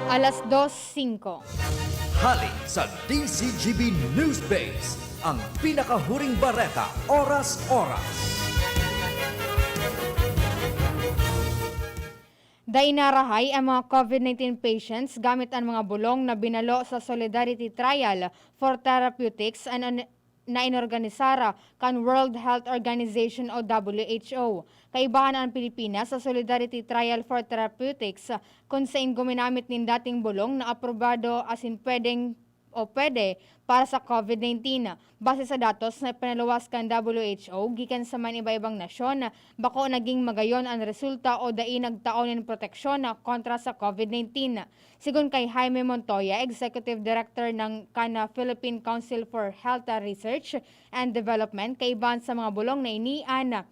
2:05. Hali sa DCGB Newsbase, ang pinakahuring bareta oras-oras. Dainarahay ang mga COVID-19 patients gamit ang mga bulong na binalo sa Solidarity Trial for Therapeutics na inorganisara kan World Health Organization o WHO. Kaibahan ang Pilipinas sa Solidarity Trial for Therapeutics kung saan guminamit ng dating bulong na aprobado asin pwede para sa COVID-19. Base sa datos na pinaluwas kan WHO, gikan sa man iba-ibang nasyon, bako naging magayon ang resulta o dai nagtaon ng proteksyon kontra sa COVID-19. Sigon kay Jaime Montoya, Executive Director ng Philippine Council for Health Research and Development, kaibahan sa mga bulong na inian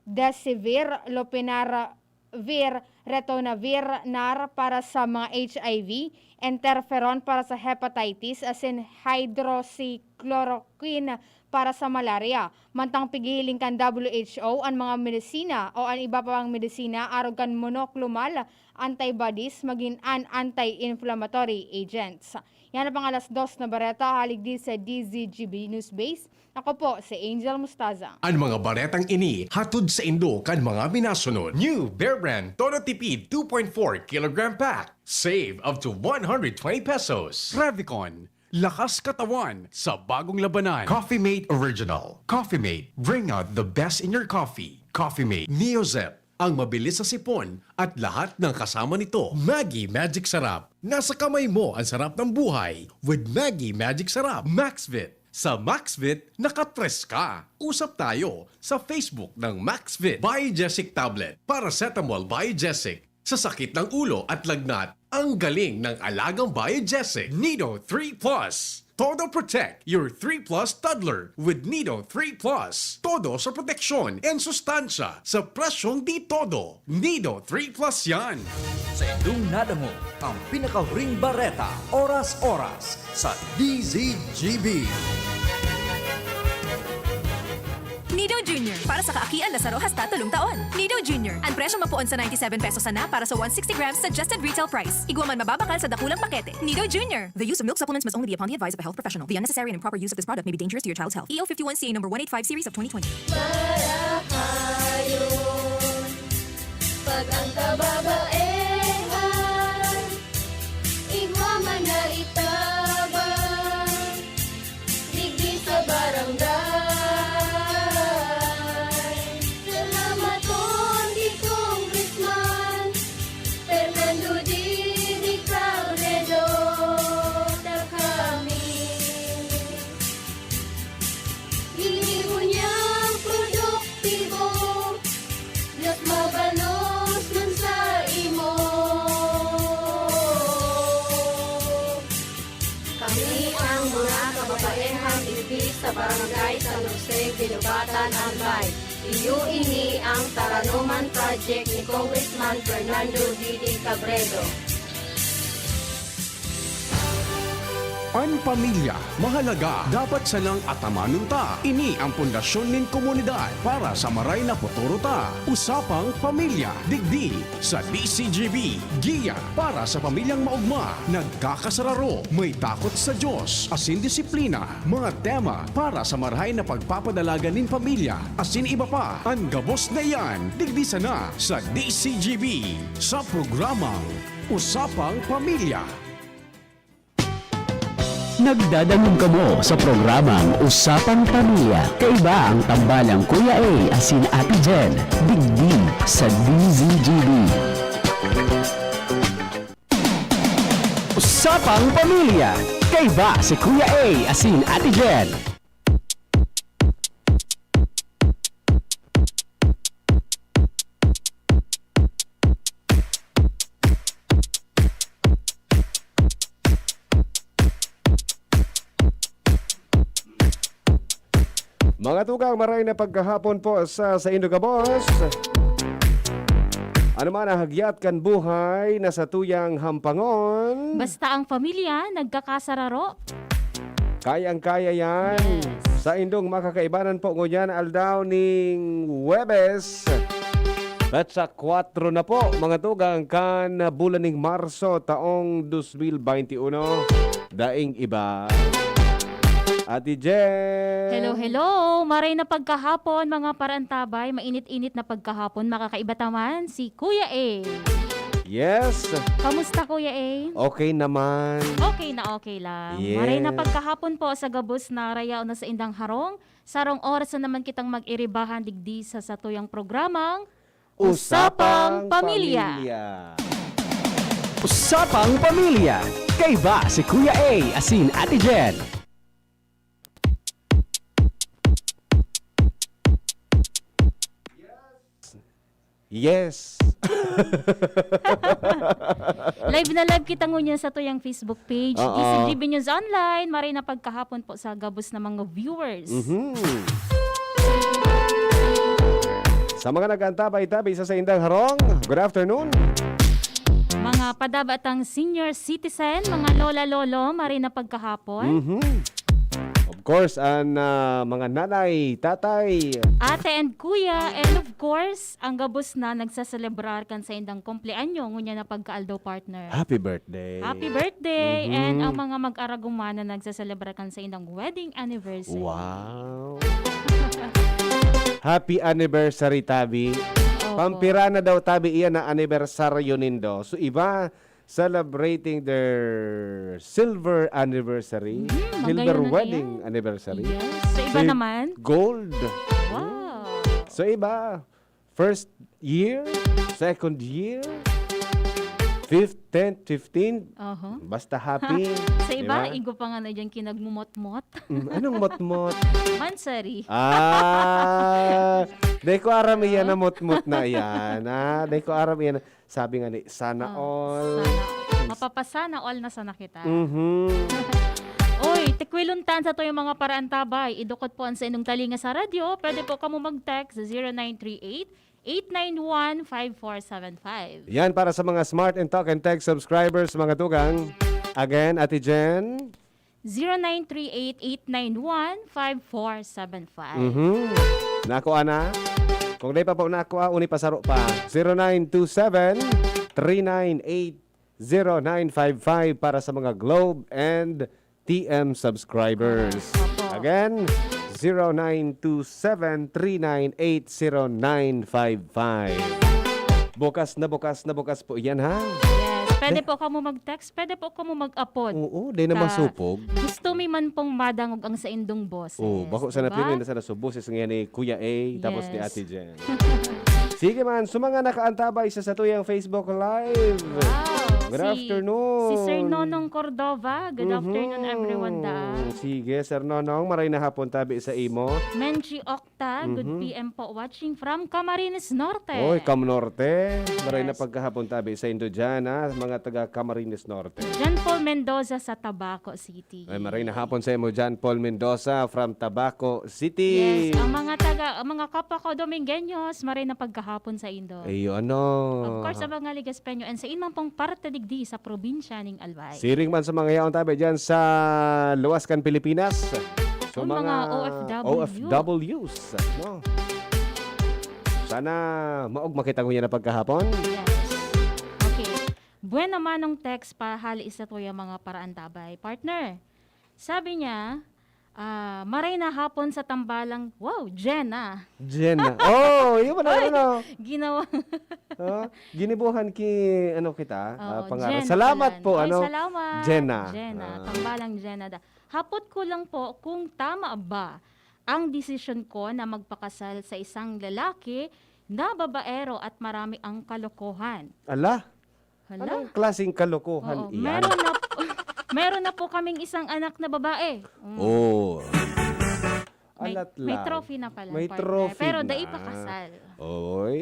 Desivir, Lopinavir, Ritonavir nar para sa mga HIV, interferon para sa hepatitis, asin hydroxychloroquine para sa malaria. Mantang pigiling kan WHO ang mga medisina o ang iba pa pang medisina arogan monoclonal antibodies maging an anti-inflammatory agents. Yan na pang 2:00 na bareta, halig di sa DZGB Newsbase. Ako po si Angel Mustaza. Ang mga baretang ini hatod sa Indo kan mga minasunod. New Bear Brand Todo Tipid 2.4 kg pack. Save up to 120 pesos. Revicon. Lakas katawan sa bagong labanan. Coffee Mate Original. Coffee Mate. Bring out the best in your coffee. Coffee Mate. Neozep. Ang mabilis sa sipon at lahat ng kasama nito. Maggi Magic Sarap. Nasa kamay mo ang sarap ng buhay with Maggi Magic Sarap. Maxvit. Sa Maxvit, nakatres ka. Usap tayo sa Facebook ng Maxvit. Biogesic Tablet. Paracetamol Biogesic. Sa sakit ng ulo at lagnat, ang galing ng alagang Biogesic. Nido 3 Plus. Todo Protect your 3 Plus toddler with Nido 3 Plus. Todo sa proteksyon and sustansya sa presyong di todo. Nido 3 Plus yan. Sa inyong nadango, ang pinakahuring bareta oras-oras sa DZGB. Nido Jr. Para sa kaakian na saro hasta 3 taon. Nido Jr. Ang presyo mapuon sa 97 pesos sana para sa 160 grams suggested retail price. Igwaman mababakal sa dakulang pakete. Nido Jr. The use of milk supplements must only be upon the advice of a health professional. The unnecessary and improper use of this product may be dangerous to your child's health. EO 51CA number 185 series of 2020. Marahayon, pag ang kababaehan, igwaman na itabang, digdi sa barangay. Sa barangay San Jose, Binubatan, Albay. Iyo ini ang Taranuman Project ni Congressman Fernando Didi Cabredo. Ang pamilya, mahalaga, dapat salang atamanon ta. Ini ang pundasyon nin komunidad para sa maray na futuro ta. Usapang pamilya, digdi sa DCGB. Giya para sa pamilyang maugma, nagkakasararo, may takot sa Diyos, asin disiplina. Mga tema para sa marahay na pagpapadalaga nin pamilya, asin iba pa. Ang gabos na yan, digdi sana sa DCGB. Sa programang Usapang Pamilya. Nagdadangog kamo sa programang Usapang Pamilya. Kaiba ang tambalang Kuya A asin Ate Jen. Digdi sa DZGB. Usapang Pamilya. Kaiba si Kuya A asin Ate Jen. Mga tugang, maray na pagkahapon po sa Indogabos. Ano man ang hagyat kan buhay na sa tuyang hampangon. Basta ang pamilya nagkakasararo. Kayang-kaya yan. Yes. Sa indong makakaibanan po ngunyan aldaw ning Webes. At sa 4 na po, mga tugang, kan bulan ng Marso taong 2021. Daing iba. Ate Jen. Hello. Maray na pagkahapon, mga parantabay. Mainit-init na pagkahapon. Makakaiba taman si Kuya A. Yes. Kamusta, Kuya A? Okay naman. Okay lang. Yes. Maray na pagkahapon po sa gabos na rayaw na sa Indang Harong. Sarong oras na naman kitang mag-iribahan digdi sa satuyang programang Usapang Pamilya. Usapang Pamilya. Kaiba si Kuya A asin Ate Jen. Yes. Live na live kita ngunya sa tuyang Facebook page. Oo. DCGB News Online. Maray na pagkahapon po sa gabos na mga viewers. Sa mga nag-antabay-tabay sa Indang Harong, good afternoon. Mga padabatang senior citizen, mga lola-lolo, maray na pagkahapon. Of course, ang mga nanay, tatay. Ate and kuya, and of course, ang gabos na nagsaselebrar kan sa indang kumpleanyo, ngunya na pagkaaldo partner. Happy birthday. Happy birthday! And ang mga mag-aragumana nagsaselebrar kan sa indang wedding anniversary. Wow. Happy anniversary, Tabi. Opo. Pampira na daw, Tabi, iyan na anibersaryo nindo. So, iba celebrating their silver anniversary, silver magayon na wedding yan. anniversary. Yes. So, iba So, naman. Gold. Wow. So, iba, first year, second year, 5th, 10th, 15th, Uh-huh. basta happy. Sa iba, Diba? igo pa nga na dyan kinagmumot-mot. Anong mot-mot? Mansari. Di ko aram iyan na mot-mot na yan. Di ko aram iyan. Sabi nga ni, sana all. Mapapasana all na sana kita. Mhm. Oy, tikwiluntan sa to yung mga paraantabay. Idukot po ang sa inyong talinga sa radyo. Pwede po kamo mag-text sa 0938-891-5475. Yan para sa mga Smart and Talk and Text subscribers, mga tugang. Again, Ate Jen. 0938-891-5475. Nakuha na. Kung di pa po nakuha, uni pasaro pa. 0927-398-0955 para sa mga Globe and TM subscribers. Again, 0927-398-0955. Bukas po yan, ha? Yes, pwede po kamo mag-text, pwede po kamo mag-upod. Oo, di naman supog. Gusto mi man pong madangog ang sa indong boses. Oh, bako sa diba? napilin na sa nasubusis ngayon ni Kuya A, tapos ni Yes. Ate Jen. Sige man, sumanga nakaantabay sa satuyang Facebook Live. Wow. Good afternoon. Si Sir Nonong Cordova. Good afternoon, everyone da. Sige, Sir Nonong, maray na hapon tabi sa imo. Menchi Octa, good PM po watching from Camarines Norte. Oy, Cam Norte. Maray na Yes. pagkahapon tabi sa Indo dyan, ha? Mga taga Camarines Norte. John Paul Mendoza sa Tabaco City. Ay, maray na hapon sa imo dyan, Paul Mendoza from Tabaco City. Yes, ang mga kapwa ko Domingueños, maray na pagkahapon sa Indo. Ayo, ano? Of course, ang mga Ligaspeño and sa inman pong parte digdi sa probinsya ng Albay. Siring man sa mga yaon tabi dyan sa Luwaskan, Pilipinas. So, Ang mga OFWs. No? Sana maog makita ko yan na pagkahapon. Yes. Okay. Buwan naman ng text para hali isa to yung mga paraantabay. Partner, sabi niya, maray na hapon sa tambalang, wow, Jenna. Jenna. Oh, yun ba na, ano? Ginawa. Ginibuhan kita, Oo, pangalan. Jen Salamat pala. po, Ay, ano? salamat. Jenna. Jenna, tambalang Jenna. Hapot ko lang po kung tama ba ang desisyon ko na magpakasal sa isang lalaki na babaero at marami ang kalokohan. Ala, Hala? anong klaseng kalokohan Oo, iyan? meron na po kaming isang anak na babae. Oh. May, Alat lang. may trophy na pala. May partner. trophy Pero na. dai pa kasal. Oy,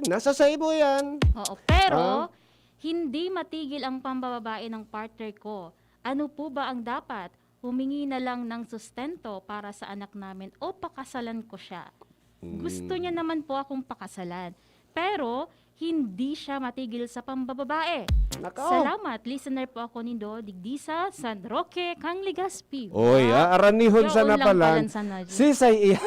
nasa sa ibo yan. Oo, pero hindi matigil ang pambababae ng partner ko. Ano po ba ang dapat? Humingi na lang ng sustento para sa anak namin o pakasalan ko siya. Gusto niya naman po akong pakasalan. Pero hindi siya matigil sa pambababae. Nakaw. Salamat. Listener po ako ni Do Digdisa, San Roque, Kang Ligaspi. Oy, aranihon Yaon sa lang napalan. palan sana dyan. Sisay iya.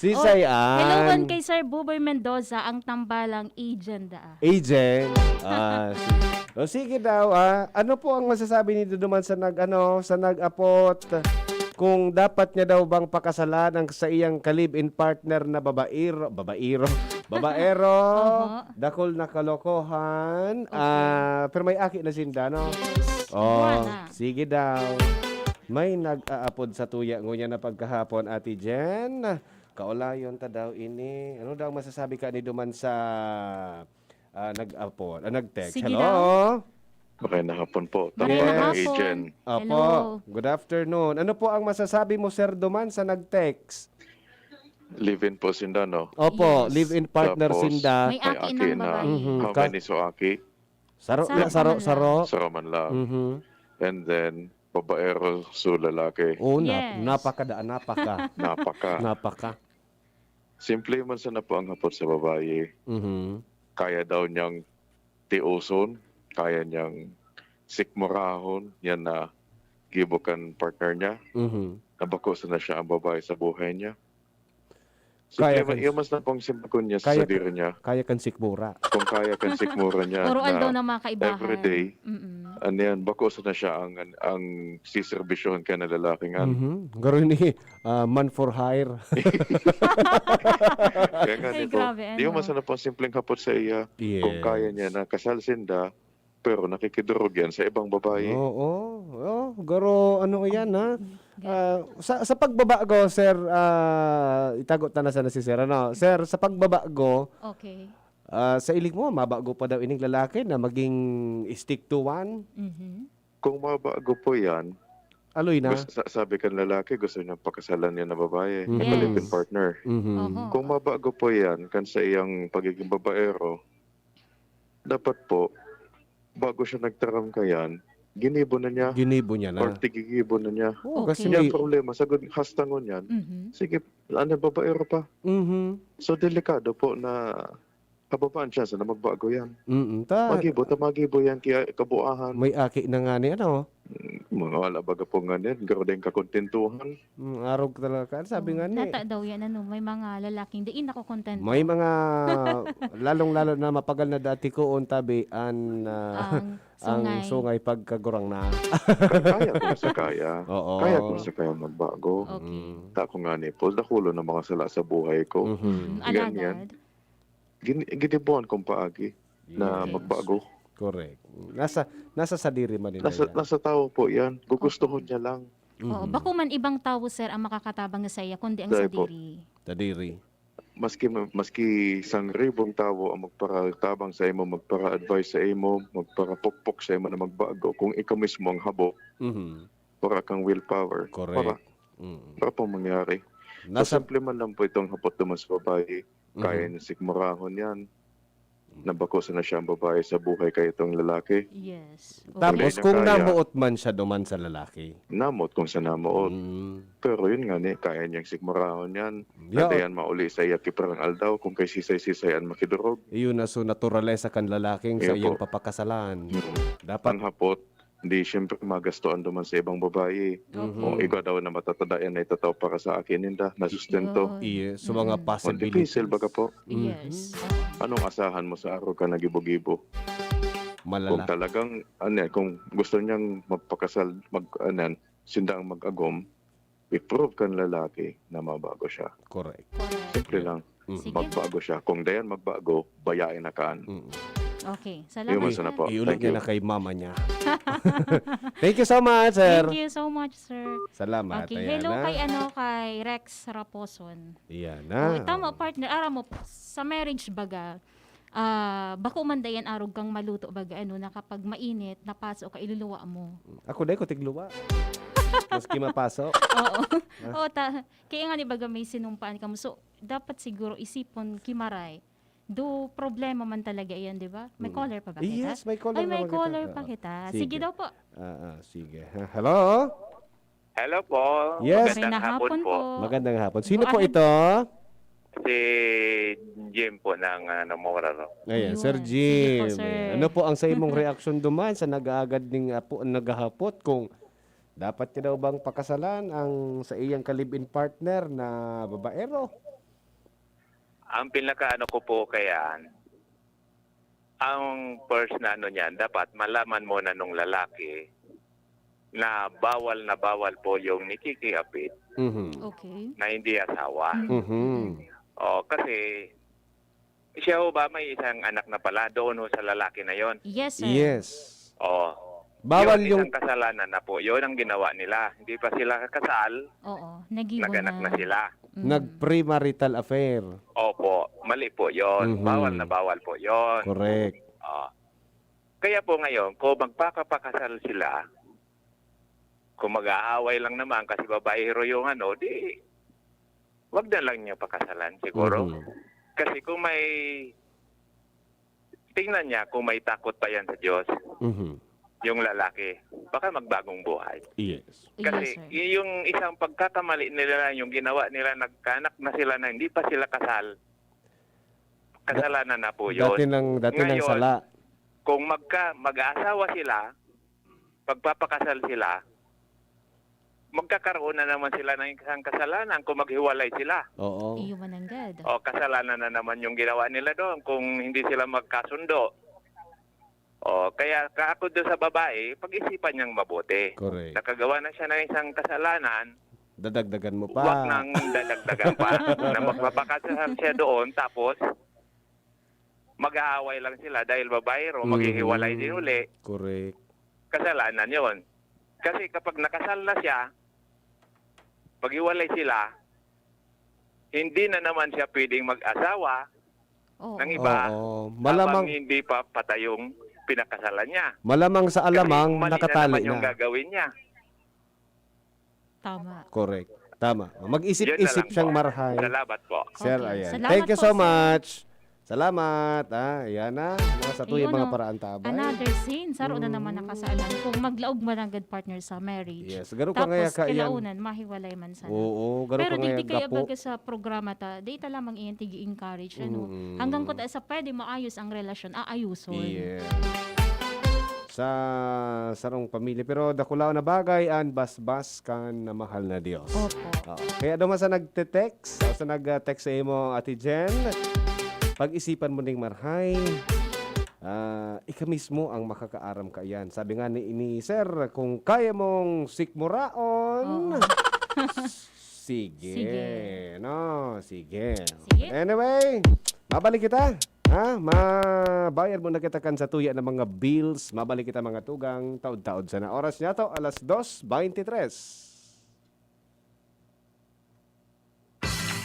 Sisayan. Hello man kay Sir Buboy Mendoza, ang tambalang agent. Agent. Sige daw. Ano po ang masasabi nito naman sa sa nag-apot? Kung dapat niya daw bang pakasalan ang sa iyang ka-live-in partner na babaero, Oho. dakol na kalokohan, pero may aki na sinda, no? Buwana. Sige daw. May nag-aapod sa tuya ngunya na pagkahapon, Ate Jen. Kaulayon ta daw ini. Ano daw masasabi ka ni duman sa nag-apod, nag-text? Sige Hello? daw. Magandang hapon po. Magandang Tapos hapon. agent. Opo. Hello. Good afternoon. Ano po ang masasabi mo, Sir Duman, sa nag-text? Live-in po sinda, no? Opo, Yes. live-in partner Tapos, sinda. May aki ng babae. Mhm. How many so aki? Saro, Saro saro. Sa man lang. Mhm. And then, babaero so lalaki. Oh, Yes. napaka. Napaka. Simple man sana po ang hapot sa babae. Mhm. Kaya daw niyang tiuson. Kaya niyang sikmurahon. Yan na gibukan partner niya. Mhm. Nabakusan na siya ang babae sa buhay niya. Kaya Simple man, yung mas na pong simpakon niya sa Kaya- diri niya. Kaya kan sikmura. Kung kaya kan sikmura niya Puro daw na na mga kaibahan. everyday, Mm-mm. ano yan, bakos na siya ang siservisyohan ka na lalaki nga. Mhm. Garo ni man for hire. Kaya nga Ay, nito, grabe, di mo ano? masana pang simpleng hapot sa iya kung kaya niya na kasal sinda, pero nakikidurog yan sa ibang babae. Oo. Garo ano yan, ha? Sa pagbabago, Sir, itagot na sana si Sir. Ano? Sir, sa pagbabago, Okay. sa ilig mo, mabago pa daw ining lalaki na maging stick to one? Mhm. Kung mabago po yan, Aloy na? sabi kan lalaki, gusto niya pakasalan niya na babae, Mhm. na partner. Mhm. Oho. Kung mabago po yan, kan sa iyang pagiging babaero, dapat po, bago siya nagtaram ka yan, ginibo na niya, Ginibo niya or na. tigigibo na niya. Oo, Okay. kasi Yan may... problema, sagod hastangon yan. Mhm. Sige, ano babaero pa? Mhm. So delikado po na kababaan siya na magbago yan. Ta, Magibo yan kaya kabuahan. may aki na nga ni ano. Mga wala baga po nga yan, garo din kakontentuhan. Arog talaga. Sabi nga ni. Nata daw yan, may mga lalaking diin ako content. May mga lalong-lalo na mapagal na dati ko tabi Ang ang sungay. sungay pagkagurang na. Kaya ko sa kaya. Oo. Kaya ko sa kaya magbago. Okay. Tako nga ni Paul, dakulo ng mga sala sa buhay ko. Mhm. Ganyan. Alagad. Ginibuan kong paagi na Yes. magbago. Correct. Nasa sa diri man nila. Nasa tao po yan. Gugustuhin niya lang. Oo, bako man ibang tao, sir, ang makakatabang nga sa iya, kundi ang Dahil po. sadiri. Tadiri. Maski isang ribong tao ang magparatabang sa imo, magpara-advise sa imo, magparapukpok sa imo na magbago. Kung ikaw mismo ang habo, Mhm. para kang willpower. Correct. Mhm. Para po mangyari. Nasa Simple man lang po itong hapot naman sa babae. Kaya niya sigmurahon yan. Nabakusan na siya ang babae sa buhay kaya itong lalaki. Yes. Okay. tapos Hindi kung niya kaya. namuot man siya duman sa lalaki. Namot kung sa namoot. Mm. Pero yun nga ni, kaya niyang sigmurahon yan. Yeah. Nadayan mauli sa iya kiprang aldaw kung kay sisay-sisayan makidurog. Iyon na so naturalesa kan lalaking sa Iya iyang po. papakasalan. Ang Dapat hapot, hindi siyempre magastoan duman sa ibang babae. Kung ikaw daw na matatadayan na itataw para sa akin, hindi nasustento. Yun. iya sa mga O possibilities. difficile baga po. Yes. Anong asahan mo sa araw ka nagibo-gibo? Kung Malala. talagang, kung gusto niyang magpakasal, sindang mag-agom, i-prove kan lalaki na mabago siya. Correct. Simple lang, Sige. magbago siya. Kung dayan magbago, bayain na kaan. Mm. Okay. Yung Salamat, sana sir. po. Iulit Thank niya you. na kay mama niya. Thank you so much, sir. Thank you so much, sir. Salamat. Okay, Ayan hello na. kay Rex Raposon. Iyan Oh, na. tama partner, ara mo sa marriage baga. Bako man dayan arog kang maluto baga na kapag mainit napasok ka iluluwa mo. Ako dahil ko tigluwa. Maski mapasok. Oo. Oo, kaya nga ni baga may sinumpaan ka mo. So dapat siguro isipon kimaray. Do problema man talaga yan, di ba? May caller pa ba kita? Yes, may caller Ay, may naman kita. caller pa Oo. kita. Sige. Sige daw po. Sige. Hello? Hello po. Yes. Magandang hapon po. Magandang hapon. Sino po Ahem. ito? Si Jim po ng Moraro. Ayan, Ayun. Sir Sige Jim. po, sir. Ano po ang sa imong reaksyon duman sa nag-aagad ning naghahapot kung dapat niya daw bang pakasalan ang sa iyang ka-live-in partner na babaero? ang pinaka-ano ko po kaya, ang first na ano niyan, dapat malaman mo na nung lalaki na bawal po yung nikikiapit Mhm. Okay. na hindi asawa. Mhm. O, kasi siya ho ba may isang anak na pala doon ho sa lalaki na yon. Yes, sir. Yes. O, Bawal yun yung isang kasalanan na po. Yun ang ginawa nila. Hindi pa sila kasal, Oo. Nag-iwan naganak na sila. nag-premarital affair. Opo, mali po yon. Mhm. Bawal po yon. Correct. Kaya po ngayon, kung magpapakasal sila, kung mag-aaway lang naman kasi babaero yung ano, di wag na lang niya pakasalan siguro. Mhm. Kasi kung may tingnan niya kung may takot pa yan sa Diyos, Mhm. yung lalaki, baka magbagong buhay. Yes. Kasi Yes, sir. yung isang pagkakamali nila, yung ginawa nila, nagkanak na sila na hindi pa sila kasal, kasalanan na po yun. Dati ng Ngayon, sala. Kung mag-aasawa sila, pagpapakasal sila, magkakaroon na naman sila ng isang kasalanan kung maghiwalay sila. Oo. Iwan ng God. O kasalanan na naman yung ginawa nila doon kung hindi sila magkasundo. O kaya ako doon sa babae, pag-isipan niyang mabuti. Correct. Nakagawa na siya ng isang kasalanan, Dadagdagan mo pa. huwag nang dadagdagan pa na magpapakasal siya doon tapos mag-aaway lang sila dahil babaero, maghihiwalay din uli. Correct. Kasalanan yon. Kasi kapag nakasal na siya, paghiwalay sila, hindi na naman siya pwedeng mag-asawa Oo. ng iba Oo. habang Malamang, hindi pa patay yung pinakasalan niya. malamang sa alamang Kasi mali nakatali naman yung na. gagawin niya. Tama. Correct. Tama. Yun na Mag-isip-isip lang siyang po. marhay. Salamat po. Sir, Okay. ayan. Salamat Thank you po, so sir. much. Salamat. Ayan na. Mga satuyo, Ayun, mga oh. paraan tabay. Another scene. Saro na naman nakasaalan. Kung maglaog man ang good partner sa marriage. Yes. Garo ka ngaya Tapos ka yan. kilaunan, mahiwalay man sana. Oo. Garo Pero ka ngaya di kaya gapo. baga sa programa ta, di ta lamang iyan tigi-encourage. Ano? Mm. Hanggang ko ta sa pwede maayos ang relasyon, aayuson. Yeah. Sa sarong pamilya. Pero dakulaw na bagay an basbas kan na mahal na Dios. Opo. Oo. Kaya duman sa nagte-text, o sa nag-text sa imo, Ate Jen, pag-isipan mo ning marhay, ika mismo ang makakaaram ka yan. Sabi nga ni Sir, kung kaya mong sikmuraon, sige. Sige. No, sige. Sige. Anyway, mabalik kita. Ha? Mabayad mo na kita kan sa tuya ng mga bills. Mabalik kita mga tugang taod-taod sana. Oras niya to, alas 2:23.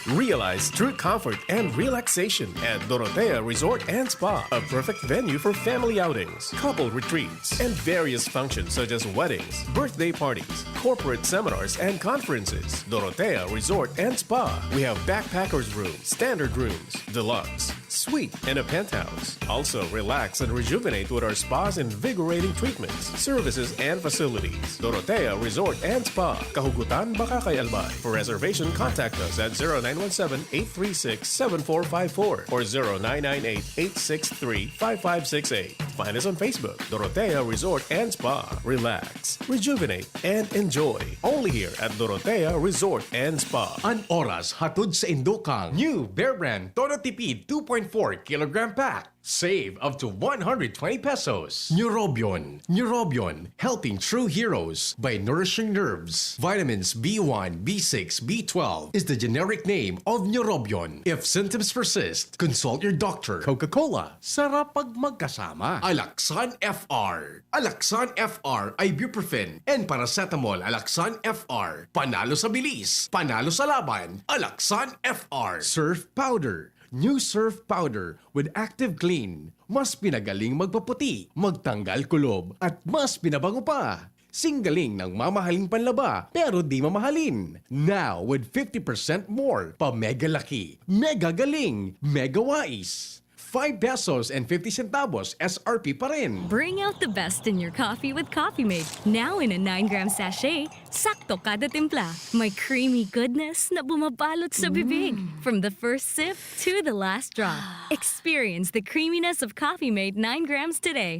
Realize true comfort and relaxation at Dorotea Resort and Spa, a perfect venue for family outings, couple retreats, and various functions such as weddings, birthday parties, corporate seminars, and conferences. Dorotea Resort and Spa. We have backpackers rooms, standard rooms, deluxe, suite, and a penthouse. Also, relax and rejuvenate with our spas and invigorating treatments, services, and facilities. Dorotea Resort and Spa, Kahugutan, Bakakay, Albay. For reservation, contact us at 0917-836-7454 or 0998-863-5568. Find us on Facebook, Dorotea Resort and Spa. Relax, rejuvenate, and enjoy. Only here at Dorotea Resort and Spa. An oras hatod sa Indokang. New Bear Brand Todo Tipid 2.4 kilogram pack. Save up to 120 pesos. Neurobion. Neurobion. Helping true heroes by nourishing nerves. Vitamins B1, B6, B12 is the generic name of Neurobion. If symptoms persist, consult your doctor. Coca-Cola. Sarap pag magkasama. Alaxan FR. Alaxan FR, ibuprofen, and paracetamol. Alaxan FR. Panalo sa bilis. Panalo sa laban. Alaxan FR. Surf Powder. New Surf Powder with Active Clean. Mas pinagaling magpaputi, magtanggal kulob, at mas pinabango pa. Singgaling ng mamahaling panlaba pero di mamahalin. Now with 50% more pa mega laki, mega galing, mega wais. 5 pesos and 50 centavos SRP pa rin. Bring out the best in your coffee with Coffee Mate. Now in a 9-gram sachet, sakto kada timpla. May creamy goodness na bumabalot sa bibig. From the first sip to the last drop. Experience the creaminess of Coffee Mate 9 grams today.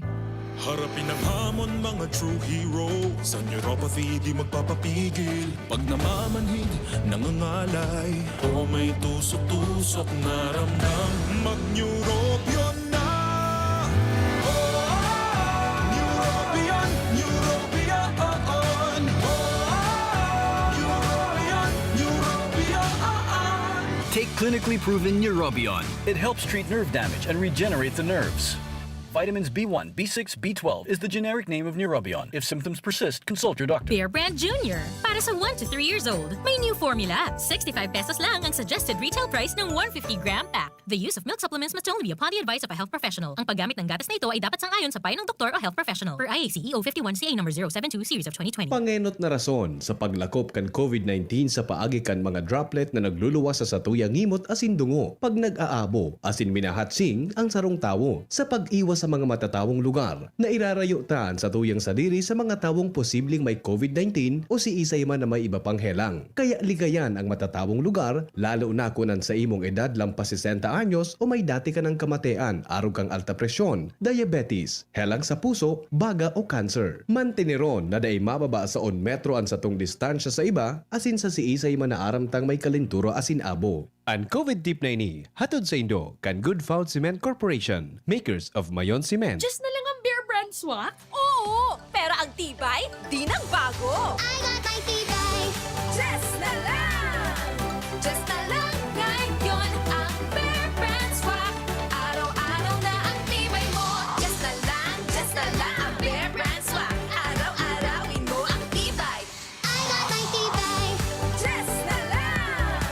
Harapin ang hamon mga true hero. Sa neuropathy di magpapapigil. Pag namamanhid, nangangalay, o may tusok-tusok na ramdam, mag-neurobion na. Neurobion, Neurobion. Neurobion, Neurobion. Take clinically proven Neurobion. It helps treat nerve damage and regenerate the nerves. Vitamins B1, B6, B12 is the generic name of Neurobion. If symptoms persist, consult your doctor. Bear Brand Junior. Para sa 1 to 3 years old, may new formula. 65 pesos lang ang suggested retail price ng 150-gram pack. The use of milk supplements must only be upon the advice of a health professional. Ang paggamit ng gatas na ito ay dapat sang-ayon sa payo ng doktor o health professional. Per IACEO 51CA number 072 series of 2020. Pangenot na rason sa paglakop kan COVID-19 sa paagi kan mga droplet na nagluluwas sa satuyang ngimot asin dungo pag nag-aabo asin minahatsing ang sarong tawo sa pag-iwas sa mga matatawong lugar na irarayutan sa tuyang sadiri sa mga tawong posibleng may COVID-19 o si isay man na may iba pang helang. Kaya ligayan ang matatawong lugar lalo na kunan sa imong edad lampas 60 anyos o may dati ka ng kamatean, arog kang alta presyon, diabetes, helang sa puso, baga o cancer. Mantineron na day mababa sa 1 metro ang satong distansya sa iba asin sa si isay man na aramtang may kalinturo asin abo. Ang COVID tip na ini, hatod sa Indo, kan Good Found Cement Corporation, makers of Mayon Cement. Just na lang ang Bear Brand swak? Oo! Pero ang tibay, di nagbago! I got my tibay. Just na lang! Just na lang ngayon ang Bear Brand swak. Araw-araw na ang tibay mo. Just na lang ang Bear Brand swak. Araw-arawin mo ang tibay. I got my tibay. Just na lang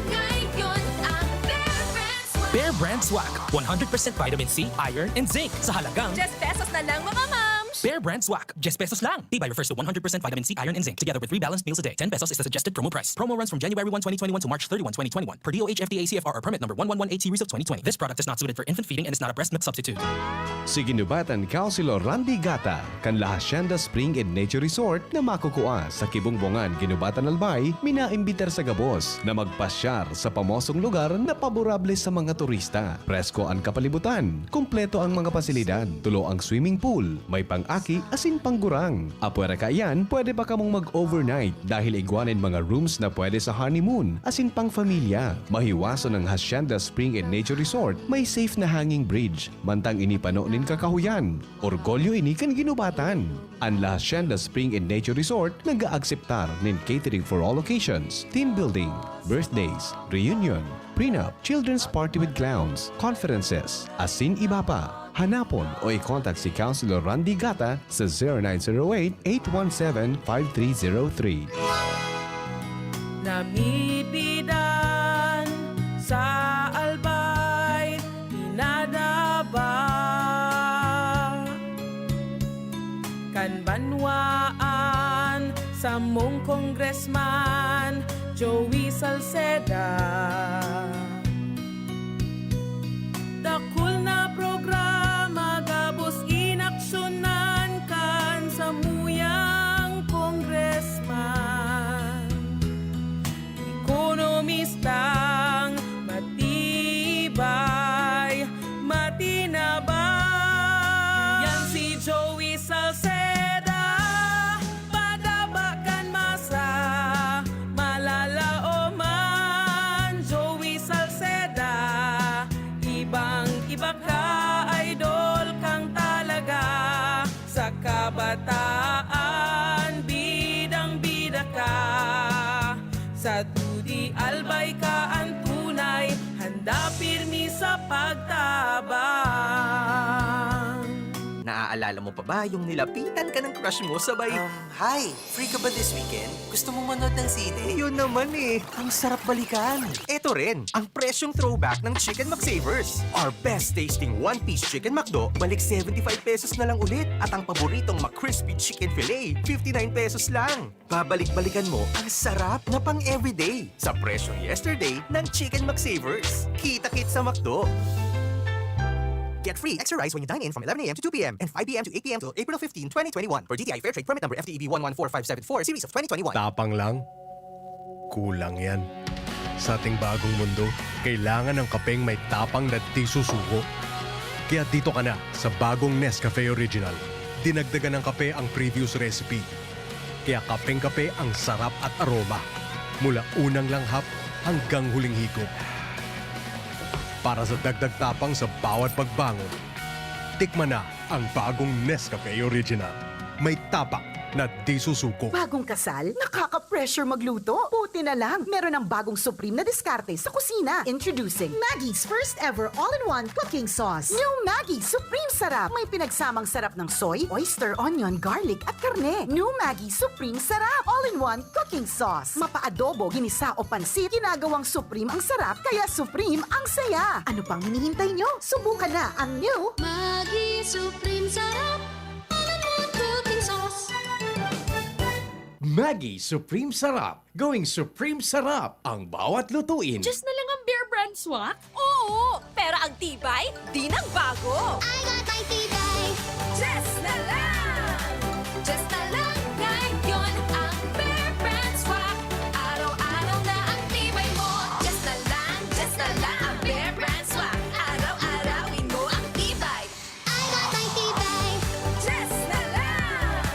ngayon ang Bear Brand swak. Bear Brand Swak. 100% vitamin C, iron, and zinc sa halagang Just pesos na lang mga mams! Bear Brand Swak. Just pesos lang. Tibay refers to 100% vitamin C, iron, and zinc together with 3 balanced meals a day. 10 pesos is the suggested promo price. Promo runs from January 1, 2021 to March 31, 2021 per DOH FDA CFR or permit number 1118 series of 2020. This product is not suited for infant feeding and is not a breast milk substitute. Si ginubatan Councilor Randy Gata kan La Hacienda Spring and Nature Resort na makukuha sa Kibungbongan, Ginubatan Albay, minaimbitar sa Gabos na magpasyar sa pamosong lugar na paborable sa mga turista. Presko ang kapalibutan, kumpleto ang mga pasilidad, tulo ang swimming pool, may pang-aki asin panggurang. Apwera ka yan, pwede pa kamong mag-overnight dahil igwanin mga rooms na pwede sa honeymoon asin pang familia. Mahiwaso ng Hacienda Spring and Nature Resort, may safe na hanging bridge, mantang inipano nin kakahuyan. Orgolyo ini kan ginubatan. Ang La Hacienda Spring and Nature Resort nag-aakseptar nin catering for all occasions, team building, birthdays, reunion, prenup, children's party with clowns, conferences, asin iba pa. Hanapon o i-contact si Councilor Randy Gata sa 0908-817-5303. Namibidan sa albay, pinadaba kanbanwaan sa mong congressman Joey Salceda. Dakul na programa gabos inaksyonan kan sa muyang congressman. Ekonomistang matibay, matinabay. Yan si Joey Salceda, padabakan masa, malala o man. Joey Salceda, ibang-iba ka, idol kang talaga. Sa kabataan, bidang-bida ka. Sa Tudi Albay ka ang tunay, handa pirmi sa pagtabang. Naaalala mo pa ba yung nilapitan ka ng crush mo sabay... Hi! Free ka ba this weekend? Gusto mong manood ng sine? Yun naman eh. Ang sarap balikan. Ito rin, ang presyong throwback ng Chicken McSavers. Our best tasting one-piece Chicken McDo, balik 75 pesos na lang ulit. At ang paboritong McCrispy Chicken Filet, 59 pesos lang. Babalik-balikan mo ang sarap na pang everyday sa presyong yesterday ng Chicken McSavers. Kita-kit sa McDo. Get free extra rice when you dine in from 11 a.m. to 2 p.m. and 5 p.m. to 8 p.m. till April 15, 2021 per DTI Fairtrade permit number FTEB 114574 series of 2021. Tapang lang? Kulang yan. Sa ating bagong mundo, kailangan ng kapeng may tapang na di susuko. Kaya dito ka na sa bagong Nescafe Original. Dinagdagan ng kape ang previous recipe. Kaya kapeng-kape ang sarap at aroma. Mula unang langhap hanggang huling higop. Para sa dagdag tapang sa bawat pagbangon, tikman na ang bagong Nescafe Original. May tapak na di susuko. Bagong kasal? Nakaka-pressure magluto. Buti na lang, meron ng bagong Supreme na diskarte sa kusina. Introducing Maggie's first ever all-in-one cooking sauce. New Maggie Supreme Sarap. May pinagsamang sarap ng soy, oyster, onion, garlic at karne. New Maggie Supreme Sarap. All-in-one cooking sauce. Mapa-adobo, ginisa o pansit, ginagawang Supreme ang sarap, kaya Supreme ang saya. Ano pang hinihintay nyo? Subukan na ang new Maggie Supreme Sarap. All-in-one cooking sauce. Maggie Supreme Sarap. Going Supreme Sarap ang bawat lutuin. Just na lang ang Bear Brand swak? Oo, pero ang tibay, di nang bago. I got my tibay. Just na lang! Just na lang ngayon ang Bear Brand swak. Araw-araw na ang tibay mo. Just na lang ang Bear Brand swak. Araw-arawin mo ang tibay. I got my tibay. Just na lang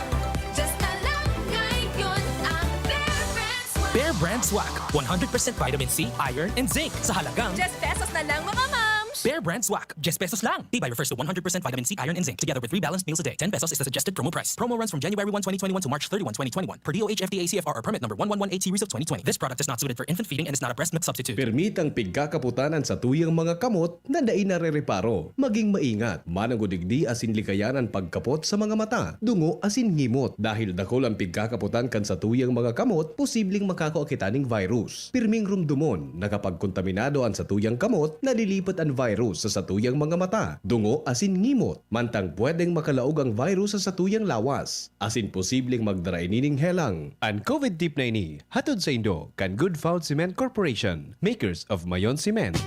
ngayon ang Bear Brand swak. Bear Brand Swak. 100% vitamin C, iron, and zinc sa halagang Just pesos na lang mga moms. Bear Brand Swak. Just pesos lang. Tibay refers to 100% vitamin C, iron, and zinc together with 3 balanced meals a day. 10 pesos is the suggested promo price. Promo runs from January 1, 2021 to March 31, 2021 per DOH FDA CFR or permit number 1118 series of 2020. This product is not suited for infant feeding and is not a breast milk substitute. Permitang pigkakaputanan sa tuyang mga kamot na dai narereparo. Maging maingat. Manangudigdi asin likayanan pagkapot sa mga mata. Dungo asin ngimot. Dahil dakol ang pigkakaputan kan sa tuyang mga kamot, posibleng makakaakitaning virus. Pirming rumdumon na kapag kontaminado ang sa tuyang kamot, nalilipat ang virus sa satuyang mga mata. Dungo asin ngimot. Mantang pwedeng makalaog ang virus sa satuyang lawas. Asin posibleng magdarainining helang. Ang COVID tip na ini, hatod sa Indo, kan Good Found Cement Corporation, makers of Mayon Cement.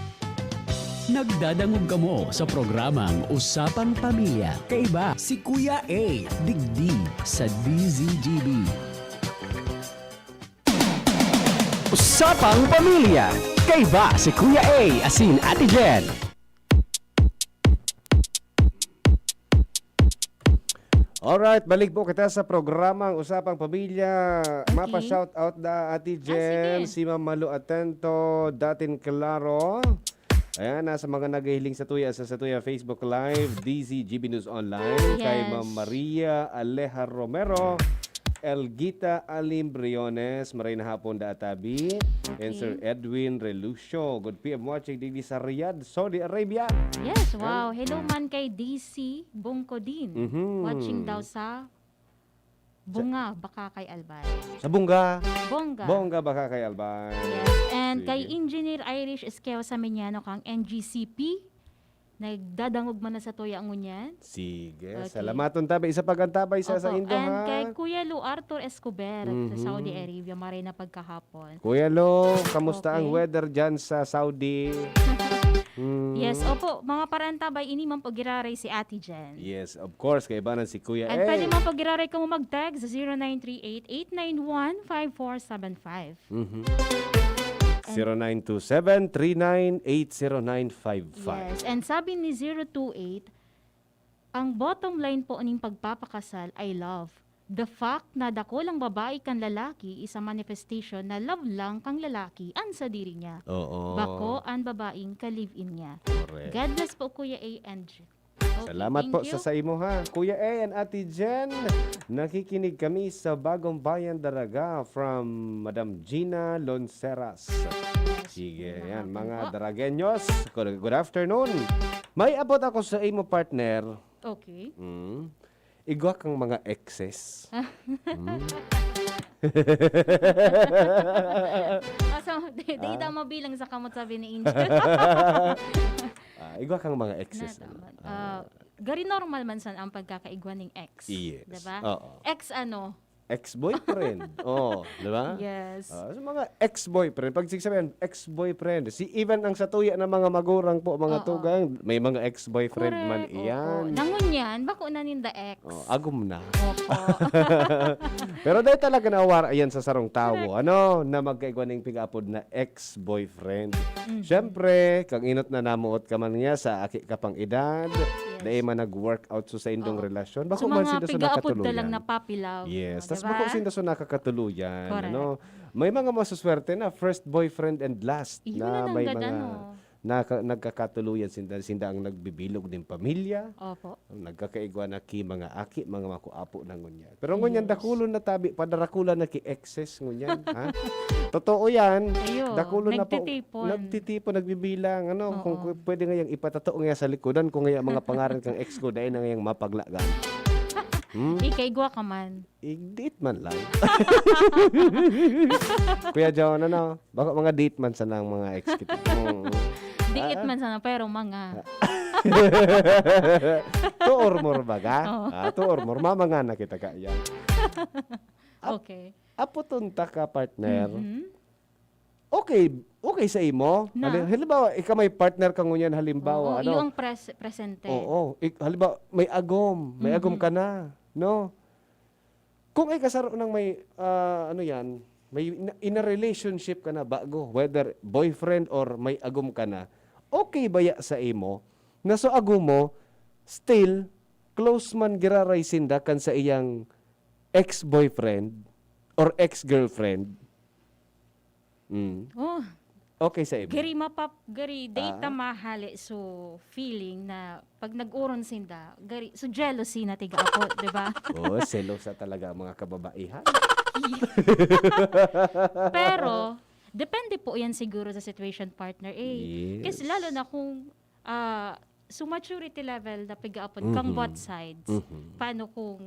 Nagdadangog kamo sa programang Usapang Pamilya. Kaiba si Kuya A, digdig sa DZGB. Usapang Pamilya. Kaiba si Kuya A, asin Ate Jen. Alright, balik po kita sa programang Usapang Pamilya. Mapa-shoutout na Ate Jen, si Ma'am Malu Atento, Datin Claro. Ayan, nasa mga naghihiling sa Tuya Facebook Live, DZGB News Online, kay Ma'am Maria Aleja Romero, Elgita Alim Briones, maray na hapon da Atabi, and Sir Edwin Relucio. Good PM watching dili sa Riyadh, Saudi Arabia. Yes, wow. Hello man kay DC Bongkodin. Watching daw sa Bunga, Bakakay Albay. Sa Bunga. Bongga. Bakakay Albay. Yes. And kay Engineer Irish Esqueo Saminiano kang NGCP. Nagdadangog man na sa Tuya ang ngunyan. Sige. Okay. Salamaton tabay. Isa pagantabay sa Indo, and ha? kay Kuya Lu Arthur Escobar sa Saudi Arabia. Maray na pagkahapon. Kuya Lo, kamusta ang weather dyan sa Saudi? Yes, opo. Mga parantabay, ini man pagiraray si Ate Jen. Yes, of course. Kaya ba si Kuya And pwede man pagiraray ka mo mag-tag sa 0938-891-5475. 0927-3980955. Yes, and sabi ni 028, ang bottom line po ning pagpapakasal ay love. The fact na dako lang babae kan lalaki is a manifestation na love lang kang lalaki ang sa diri niya. Oo. Bako ang babaeng ka-live-in niya. Correct. God bless po Kuya A and Salamat po sa imo, ha. Kuya A and Ate Jen, nakikinig kami sa Bagong Bayan Daraga from Madam Gina Lonceras. Sige, yan mga Daragenyos. Good afternoon. May abot ako sa imo partner. Okay. Igwa kang mga exes. So, di daw mabilang sa kamot sabi ni Angel. Igwa kang mga exes. Gari normal man san ang pagkakaigwa ng ex. Yes. Diba? Oo. Ex ano? ex-boyfriend. Oh, di ba? Yes. Sa mga ex-boyfriend, pag sabihin, ex-boyfriend, si even ang satuya ng mga magurang po, mga tugang, may mga ex-boyfriend man iyan. Nangunyan, bako na ninda ex. Agum na. Opo. Pero dahil talaga nawara yan sa sarong tawo, ano, na magkaigwaning pig-apod na ex-boyfriend. Siyempre, kang inot na namuot ka man niya sa aki kapang edad, dahil man nag-workout sa indong relasyon, bako So man mga sila sa piga-apod nakatuluyan. na lang na puppy love. Yes, O, tas diba? bako sila sa nakakatuluyan. Correct. Ano? May mga masuswerte na first boyfriend and last Yun na ang may ganda, mga no? nagkakatuluyan sinda ang nagbibilog din pamilya. Opo. Nagkakaigwa na ki mga aki, mga makuapo na ngunyan. Pero ngunyan, dakulon na tabi, padarakula na ki excess ngunyan. Ha? Totoo yan. Ayo, Dakulon na po. nagtitipon. Nagtitipon, nagbibilang. Ano, kung pwede ngayang ipatato nga sa likodan, kung ngayang mga pangaran kang ex ko, dahil na ngayang mapaglagan. Ikaigwa ka man. Date man lang. Kuya John, ano? Baka mga date man sa nang mga ex kita. Diit man sana, pero mga. To or more baga? Oo. To or more. Mamanga na kita ka yan. Okay. Aputunta ka, partner. Mhm. Okay sa imo. Na. Halimbawa, ikaw may partner ka ngunyan, Oo, halimbawa, ano? yung presente. Oo. Halimbawa, may agom. May agom ka na. No? Kung ay kasaro ng may, ano yan, may in a relationship ka na bago, whether boyfriend or may agom ka na, okay ba ya sa imo na so agom mo, still, close man giraray sinda kan sa iyang ex-boyfriend or ex-girlfriend? Oh, Okay sa imo? gari data mahali so feeling na pag nag-uron sinda, gari so jealousy na tiga ako, di ba? Oh, selosa talaga ang mga kababaihan. Pero depende po yan siguro sa situation partner Yes. Kasi lalo na kung so maturity level na pigaapon kang both sides. Paano kung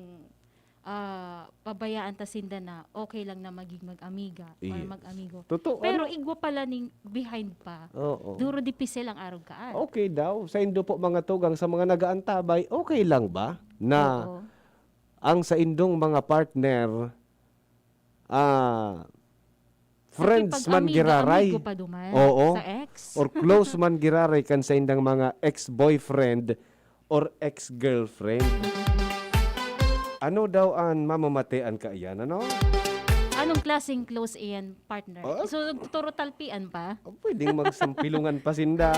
pabayaan ta sinda na okay lang na maging mag-amiga or Yes. mag-amigo. Totoo, Pero ano? igwa pala ning behind pa. Oo. Duro di pisil ang arog kaan. Okay daw. Sa indo po mga tugang, sa mga nagaantabay, okay lang ba na Oo. ang sa indong mga partner friends Kasi pag man amiga, giraray. amigo pa duman Oo. sa ex. Or close man giraray kan sa indang mga ex-boyfriend or ex-girlfriend. Ano daw ang mamamatean ka iyan, ano? Anong klaseng close iyan partner? Oh. So nagtuturo talpian pa? Pwedeng magsampilungan pa sinda.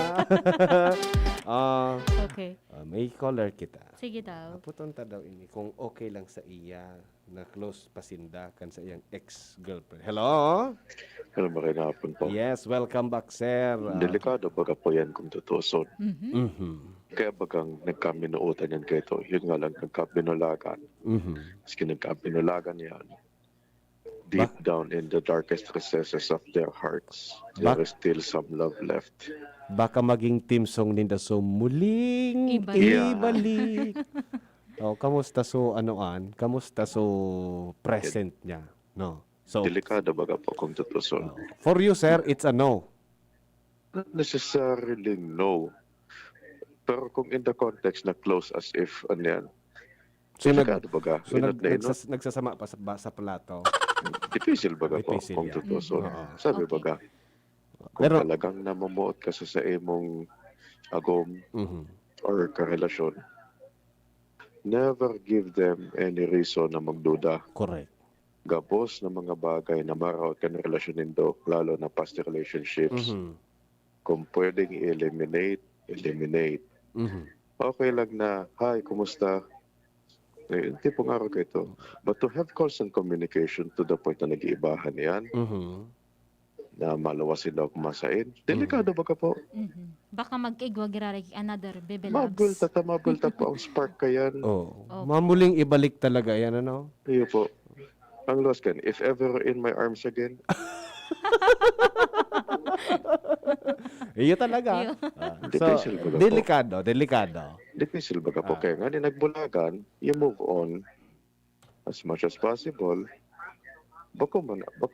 Okay. May caller kita. Sige daw. Pupunta daw ini kung okay lang sa iya na close pasinda kan sa iyang ex-girlfriend. Hello? Hello, magandang hapon po. Yes, welcome back, sir. Delikado baga po yan kung tutuson. Mhm. Kaya bagang nagkaminuutan yan kayo. Yun nga lang, nagkabinulagan. Mhm. Maski nagkabinulagan yan, deep down in the darkest recesses of their hearts, there is still some love left. Baka maging team song ninda so muling Ibalik. ibalik. Oh, kamusta so anoan? Kamusta so present niya? No. So Delikado baga po kung tutuson. for you, sir, it's a no. Not necessarily no. Pero kung in the context na close as if, ano yan, delikado baga. Inot na inot. Nagsasama pa sa plato. Difícil baga po Difícil kung yan. tutuson. Oo. Sabi Okay. baga, kung Pero- talagang namamuot ka sa imong agom Mhm. or karelasyon, never give them any reason na magduda. Correct. Gabos na mga bagay na maraot ka ng relasyon nindo, lalo na past relationships. Mhm. Kung pwedeng eliminate. Mhm. Okay lang na, hi, kumusta? Eh, tipong araw ka ito. But to have constant communication to the point na nag-iibahan yan, Mhm. na malawasin daw kumasain, delikado ba ka po? Baka mag-igwa giraray another baby Mabulta po ang spark ka yan. Oh, mamuling ibalik talaga yan, ano? Iyo po. Ang lost kan, if ever in my arms again, Iyo talaga. Iyo. Difícil ba po? Delikado. Difícil ba ka po? Kaya nga, nagbulagan, you move on as much as possible. bako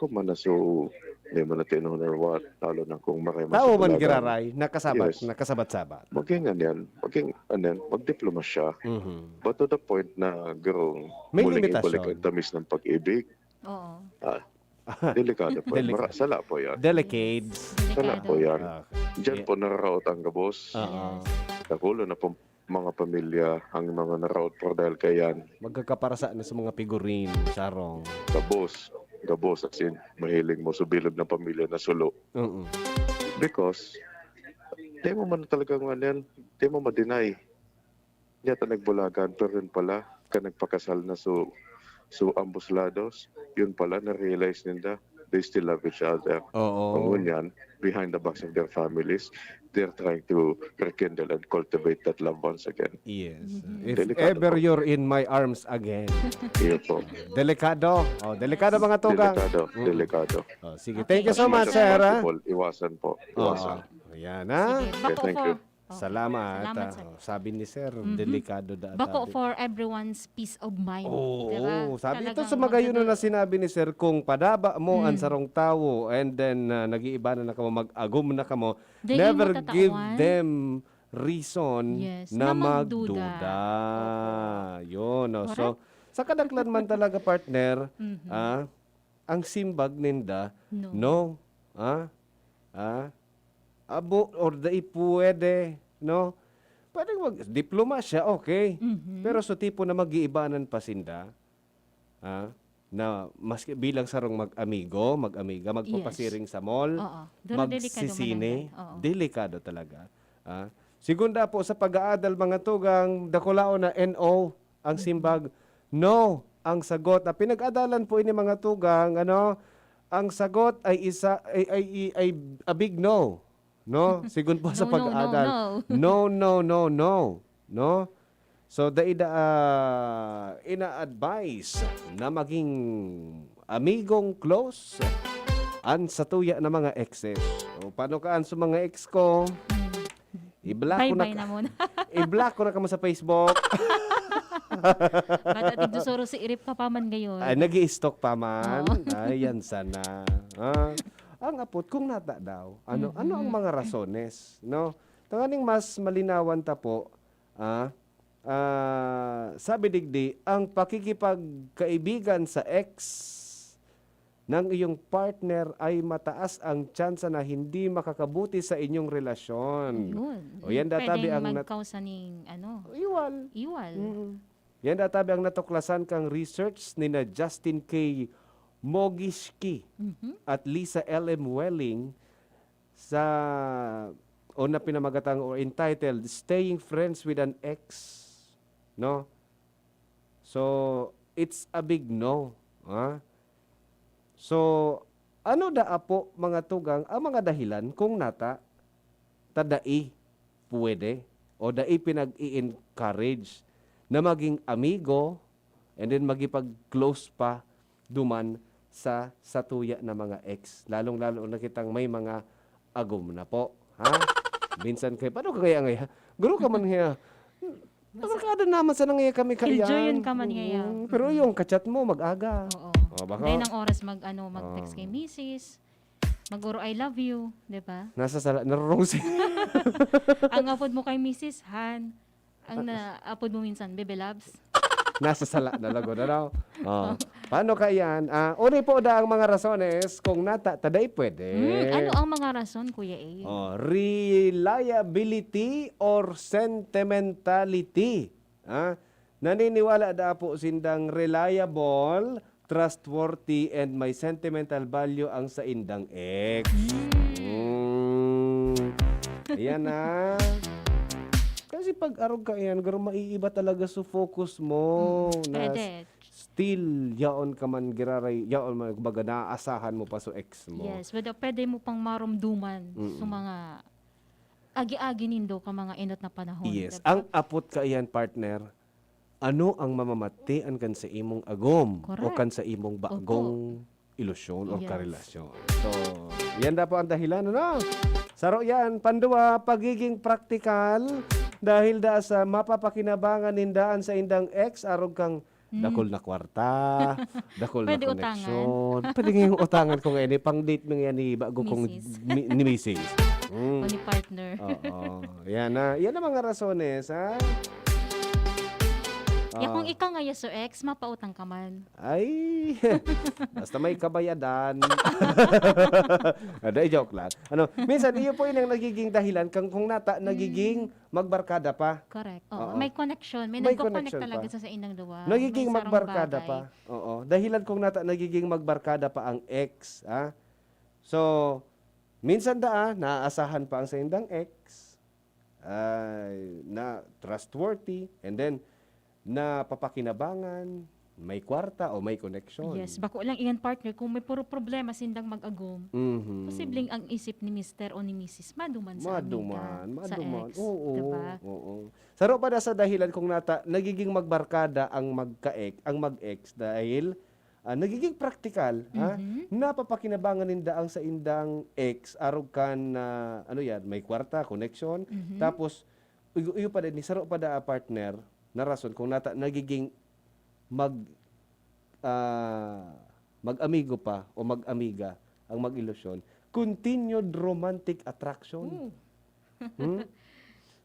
man na so di man na tinunor what talo na kung maray Tao man masukulagan. giraray, nakasabat, Yes. nakasabat-sabat. Maging magdiploma siya. Mhm. But to the point na garong May muling limitasyon. ibalik ang tamis ng pag-ibig. Oo. Delikado po. Delikado. Sala po yan. Delicades. Sala po yan. Okay. Diyan po naraot ang gabos. Oo. Nakulo na po mga pamilya ang mga naraot po dahil kayan. Magkakaparasa na sa mga figurine, sarong. Gabos as in mahiling mo subilog ng pamilya na sulo. Because di mo man talagang yan, di mo ma-deny. Yata nagbulagan pero yun pala ka nagpakasal na so ambuslados, yun pala na-realize nila they still love each other. Oo. Ang yan, behind the backs of their families, they're trying to rekindle and cultivate that love once again. Yes. If Delikado ever po. you're in my arms again. Iyon po. Delikado. Oh, delikado mga tugang. Delikado. Oh, sige, thank you so As much, as sir. ha? possible, Iwasan po. Iwasan. Ayan, ha? Sige, bako thank for, you. Salamat. Salamat, sir. Sabi ni sir, Mhm. delikado da. bako for everyone's peace of mind. Oo, diba? sabi ito Talagang sa magayon maganda- na sinabi ni sir, kung padaba mo ang sarong tao and then nag-iiba na kamo, mag-agum na kamo, Di never mo tatawan. give them reason Yes, na na magduda. magduda. Yun. No? So, sa kadaklan man talaga, partner, Mhm. ang simbag ninda, No. no. Abo, or dai pwede, no? Pwede diploma siya, okay. Mhm. Pero sa tipo na mag-iibanan pa sinda, na maski bilang sarong mag-amiga, magpapasiring sa mall, Oo. Pero delikado magsisine, man yan. Oo. delikado talaga. Segunda po sa pag-aadal mga tugang, dakulao na NO ang simbag. No, ang sagot na pinag-adalan po ini mga tugang, ang sagot ay ay a big no. No, sigun po sa No, no, pag-aadal. no, No. So ina-advise na maging amigong close an sa tuya na mga exes. O paano kaan sa mga ex ko? I-block ko Bye-bye na muna. I-block ko na kamo sa Facebook. Ba't ating dusuro si Irip ka pa man ngayon? Ay, nag-i-stalk pa man. Ay, yan sana. Ang apot, kung nata daw, ano ang mga rasones, no? Tanganing mas malinawan ta po, sabi digdi, ang pakikipagkaibigan sa ex ng iyong partner ay mataas ang tsansa na hindi makakabuti sa inyong relasyon. Yun. O yan databi Pwedeng ang magkausa ning Iwal. Iwal. Yan databi ang natuklasan kang research ni na Justin K. Mogishki at Lisa L.M. Welling sa una pinamagatang or entitled Staying Friends with an Ex. No? So, it's a big no. So, ano da po mga tugang ang mga dahilan kung nata tadai pwede o dai pinag-i-encourage na maging amigo and then magipag-close pa duman sa tuya na mga ex. Lalong-lalo na kitang may mga agum na po. Ha? Minsan kayo, paano ka kaya ngayon? Guro ka man ngayon. Nakakada naman sa nangaya kami kaya. Enjoyin ka man ngayon. Pero yung kachat mo, mag-aga. Oo. Baka, Dahil ng oras mag-text kay misis. Mag-uro I love you. Diba? nasa sala, narorong si... Ang apod mo kay misis, Han. Ang na-apod mo minsan, Bebe Loves. Nasa sala na lago na daw. Paano kayan? Uni po da ang mga rasones kung nata, taday pwede. Ano ang mga rason, Kuya A? Reliability or sentimentality. Naniniwala da po sindang reliable, trustworthy, and may sentimental value ang sa indang ex. Ayan na. Kasi pag arog ka yan, garo maiiba talaga sa focus mo. Na Pwede. still, yaon ka man giraray, yaon man, kumbaga naaasahan mo pa sa ex mo. Yes, pwede mo pang marumduman sa mga agi-agi nindo ka mga inot na panahon. Yes. diba? Ang apot ka iyan, partner, ano ang mamamatian kan sa imong agom o Correct. kan sa imong bagong ilusyon o Yes. karelasyon. So, yan na po ang dahilan. Ano? Saro yan. Pandua, pagiging praktikal dahil da sa mapapakinabangan nindaan sa indang ex, arog kang dakol na kwarta, dakol na Pwede connection. Pwede ngayong utangan ko ngayon, pang-date mo yan ni bago kong ni Mrs. O ni partner. Oo. Yan ang mga rasones, ha? Ya kung ikaw nga so ex, mapautang ka man. Ay, basta may kabayadan. Ada joke lang. Minsan iyo po yung nagiging dahilan kung nagiging magbarkada pa. Correct. Oo. May connection. May May nagko-connect connection talaga pa. sa inang duwa. Nagiging May sarong magbarkada bagay. pa. Oo. Dahilan kung nagiging magbarkada pa ang ex, ha? So, minsan naaasahan pa ang sa indang ex, na trustworthy, and then na papakinabangan, may kwarta o may connection. Yes, bako lang iyan partner kung may puro problema sindang mag-agom. Mhm. Posibleng ang isip ni Mr. o ni Mrs. maduman sa amiga, sa ex. Oo, Diba? oo. Saro pa sa dahilan kung nagiging magbarkada ang mag-ex dahil nagiging praktikal, ha? Napapakinabangan ninda ang sa indang ex arog kan may kwarta, connection. Tapos iyo pa din ni saro pa da partner na rason kung nagiging mag-amigo pa o mag-amiga ang mag-ilusyon, continued romantic attraction.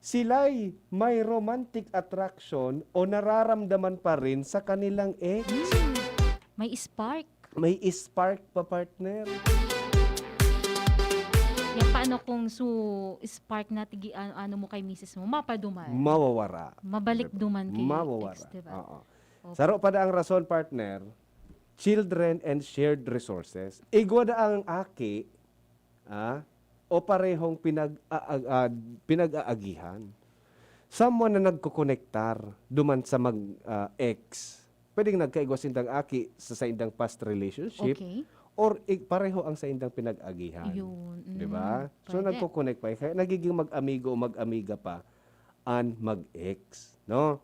Sila'y may romantic attraction o nararamdaman pa rin sa kanilang ex. May spark. May spark pa, partner. Yan paano kung spark na tigi ano mo kay Mrs. mo, mapaduman. Mawawara. Mabalik duman kay Mawawara. ex, diba? Oo. Saro pa da ang rason, partner, children and shared resources. Igwa da ang aki, o parehong pinag-aagihan. Someone na nagkukonektar duman sa mag-ex. Pwedeng nagkaigwa sindang aki sa indang past relationship. Okay. Or pareho ang sa indang pinag-agihan. Yun. Di ba? So Pwede. nagko-connect pa. Kaya nagiging mag-amigo o mag-amiga pa and mag-ex. No?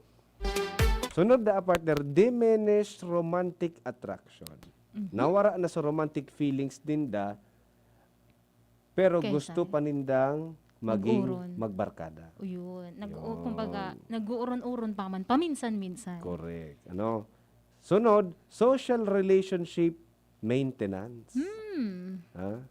Sunod na partner, diminished romantic attraction. Nawara na sa romantic feelings din pero Kaysa gusto pa nindang maging mag-uron. magbarkada. Yun. Kumbaga, nag-uuron-uron pa man. Paminsan-minsan. Correct. Sunod, social relationship maintenance. Ha?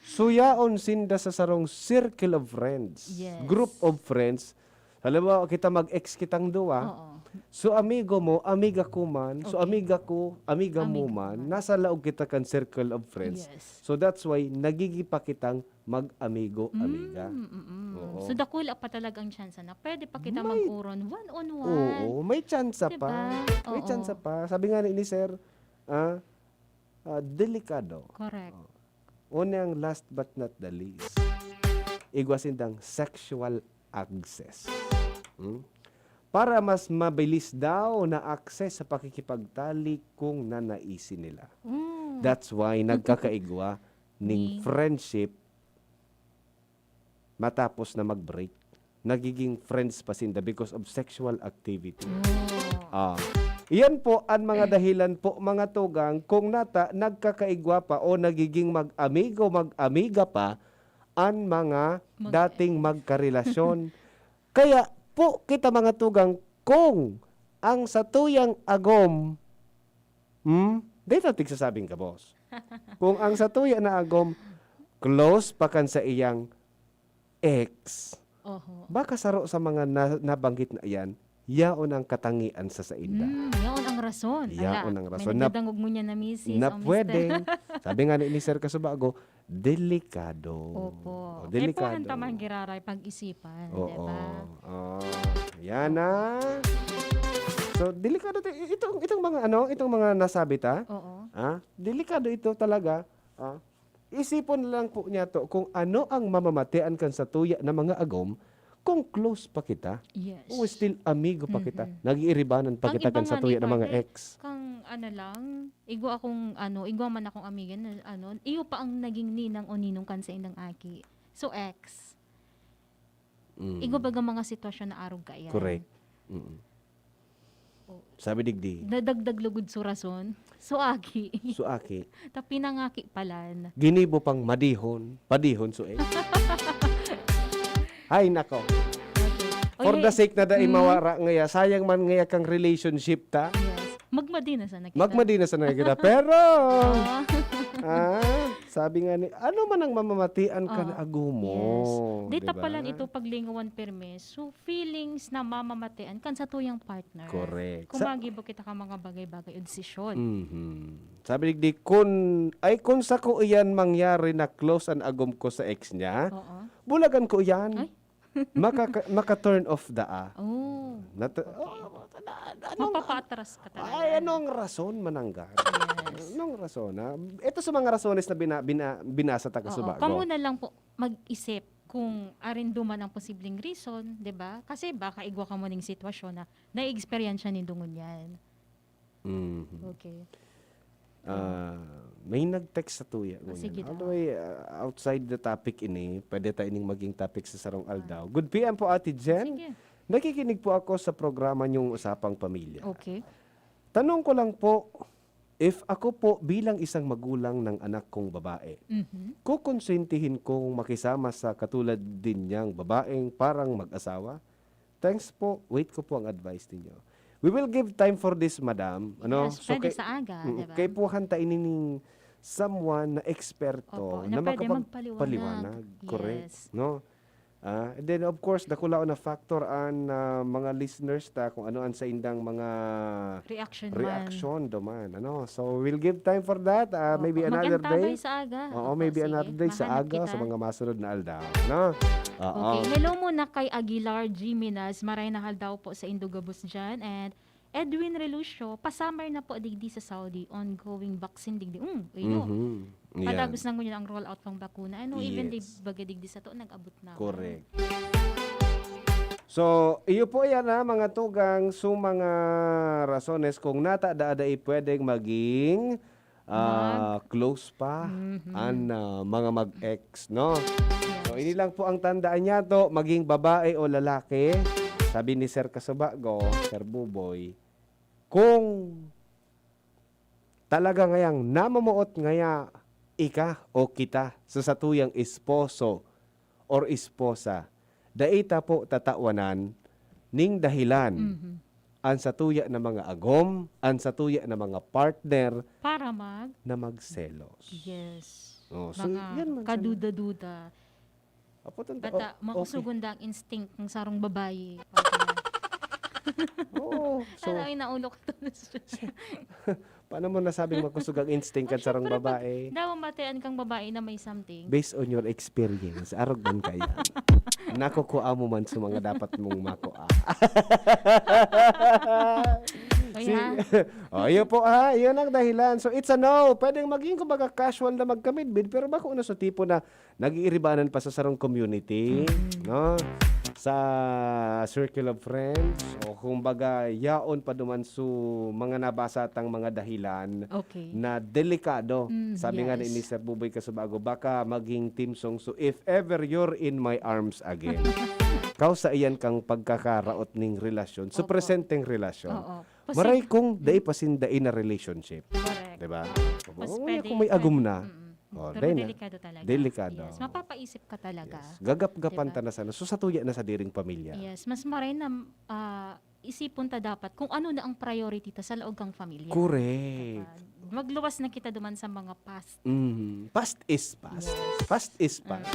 Suyaon sinda sa sarong circle of friends. Yes. Group of friends. Halimbawa, kita mag-ex kitang duwa. Oo. So, amigo mo, amiga ko man. So, amiga ko, amiga mo man. Nasa laog kita kan circle of friends. Yes. So, that's why, nagigipa kitang mag-amigo, amiga. Oo. So, dakula pa talaga ang chance na pwede pa kita mag-uron one-on-one. Oo, may chance Diba? pa. May Oo. chance pa. Sabi nga ni sir, delikado. Correct. Unang last but not the least, igwasindang sexual access. Para mas mabilis daw na access sa pakikipagtali kung nanaisin nila. That's why nagkakaigwa ning friendship matapos na mag-break. Nagiging friends pa sinda because of sexual activity. Iyan po ang mga dahilan po mga tugang kung nagkakaigwa pa o nagiging mag-amigo, mag-amiga pa ang mga dating magkarelasyon. Kaya po kita mga tugang kung ang satuyang agom, dito tigsasabing ka, boss. Kung ang satuya na agom, close pa kan sa iyang ex, baka saro sa mga nabanggit na iyan, yaon ang katangian sa inda. Yaon ang rason. Yaon ang rason. May nagdangog mo niya na misis. Na o mister. pwedeng, sabi nga ni Sir Kasubago, delikado. Opo. Delikado. Kaya po ang tamang giraray pag-isipan. Oo. Diba? Yan na. So, delikado itong mga nasabi ta. Oo. Delikado ito talaga. Isipon lang po niya to kung ano ang mamamatian kan sa tuya na mga agom kung close pa kita. Yes. O still amigo pa kita. Nag-iiribanan pa Ang kita kan iba sa nga tuya ni ng mga partner, ex. Kang igwa man akong amiga na iyo pa ang naging ninang o ninong kan sa indang aki. So ex. Igwa baga mga sitwasyon na arog ka yan. Correct. Sabi digdi. Dadagdag lugod so rason. So aki. So aki. Tapi nangaki palan. Ginibo pang madihon. Padihon so ex. Ay nako. For Oy, the sake na dai mm. mawara ngaya, sayang man ngaya kang relationship ta. Yes. Magmadina sa nakita. Magmadina sa nakita. Pero, Ah. sabi nga ni, ano man ang mamamatian ka na agumo. Yes. Dita diba? pa lang ito paglingawan permis. So, feelings na mamamatian kan sa tuyang partner. Correct. Kung magibo kita ka mga bagay-bagay o desisyon. Sabi ni kung sa ko iyan mangyari na close an agum ko sa ex niya, Oo. bulagan ko iyan. Maka-turn off da Oh. Mapapatras ka talaga. Ay, anong rason manangga? Anong rason? Ito sa mga rasones na binasa ta Oo. kasubago. Kamo na lang po mag-isip kung arin duman ang posibleng reason, 'di ba? Kasi baka igwa ka mo ning sitwasyon na na-experience ni dungon yan. Okay. May nag-text sa tuya. Sige daw. Outside the topic ini, pwede tayo ining maging topic sa sarong aldaw. Good PM po, Ate Jen. Sige. Nakikinig po ako sa programa niyong Usapang Pamilya. Okay. Tanong ko lang po, if ako po bilang isang magulang ng anak kong babae, kukonsentihin kong makisama sa katulad din niyang babaeng parang mag-asawa? Thanks po. Wait ko po ang advice ninyo. We will give time for this, madam. Ano? Yes, pwede sa aga, diba? Kay po hantain ning someone na eksperto Opo, na pwede makapagpaliwanag. magpaliwanag. Correct. Yes. No? And then of course, dakulaon na factor an mga listeners ta kung ano an sa indang mga reaction duman. Ano? So we'll give time for that. Maybe another day. Mag-antabay sa aga. Oo, Opo, maybe sige. another day sa Mahanap aga kita. sa mga masunod na aldaw. No? Oo. Okay. Hello muna kay Aguilar G. Minas. Maray nahal daw po sa Indogabus dyan. And Edwin Relucio, pasamar na po digdi sa Saudi. Ongoing vaccine digdi. Ayun. Yan. Kadagos na ngunyan ang rollout pang bakuna. Ano, even di Yes. bagadigdi sa to, nag-abot na. Correct. So, iyo po yan mga tugang so mga rasones kung nata-daaday pwedeng maging close pa ang mga mag-ex, no? So, ini lang po ang tandaan niya to, maging babae o lalaki. Sabi ni Sir Kasabago, Sir Buboy, kung talaga ngayang namamuot ngaya ika o kita sa satuyang esposo or esposa, daita po tatawanan ning dahilan ang satuya na mga agom, ang satuya na mga partner Para na magselos. Yes. Oh, so, Mga yan man, kaduda-duda. Bata, okay. makusugunda ang instinct ng sarong babae. Oo. So, Ano, inaulo ko to. paano mo nasabing makusog ang instinct kan sarang babae? Daw matean kang babae na may something. Based on your experience, arog man kaya. Nakukuha mo man sa mga dapat mong makuha. Yun po yun ang dahilan. So it's a no. Pwedeng maging kumbaga casual na magkamidbid, pero baka una sa tipo na nag-iiribanan pa sa sarong community, no? Sa circle of friends, o kumbaga yaon pa duman su mga nabasatang mga dahilan na delikado. Sabi nga ni Sir Buboy Kasubago, baka maging team song. So if ever you're in my arms again, kausa iyan kang pagkakaraot ning relasyon, so presenteng relasyon. Maray kong dai pasindain na relationship. Correct. Diba? Mas Kung may agum na. Pero delikado talaga. Delikado. Yes. Mapapaisip ka talaga. Gagap-gapan ta na sana. So satuya na sa diring pamilya. Yes. Mas maray na isipon ta dapat kung ano na ang priority ta sa laog kang pamilya. Correct. Magluwas na kita duman sa mga past. Past is past. Past is past.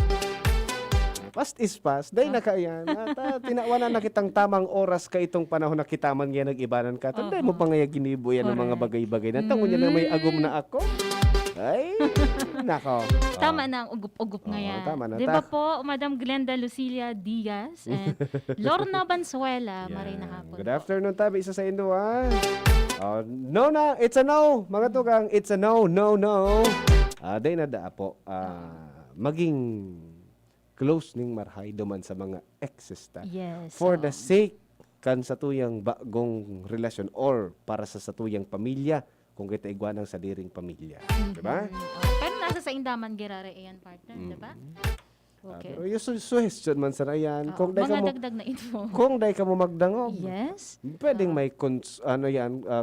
Past is past. Dahil na kayan. At tinawanan na kitang tamang oras ka itong panahon na kita man yan nag-ibanan ka. Tanday mo pa nga ginibo yan ng mga bagay-bagay. Nantangon niya na may agum na ako. Ay, nako. Tama na ang ugup-ugup ngayon. Tama na. Di ba po, Madam Glenda Lucilia Diaz and Lorna Bansuela, maray na hapon. Good afternoon, tabi. Isa sa Indo, ha? No na. It's a no. Mga tugang, it's a no, no, no. Dahil na da po, maging close ning marhay duman sa mga exes ta. Yes. For the sake kan sa tuyang bagong relasyon or para sa satuyang pamilya kung kita igwanang sa diring pamilya. Diba? Pero nasa sa indaman girare ayan partner, diba? Okay. Pero yung suggestion man sa ayan, kung mga dagdag na info. Kung dahil ka mo magdangog, yes. pwedeng may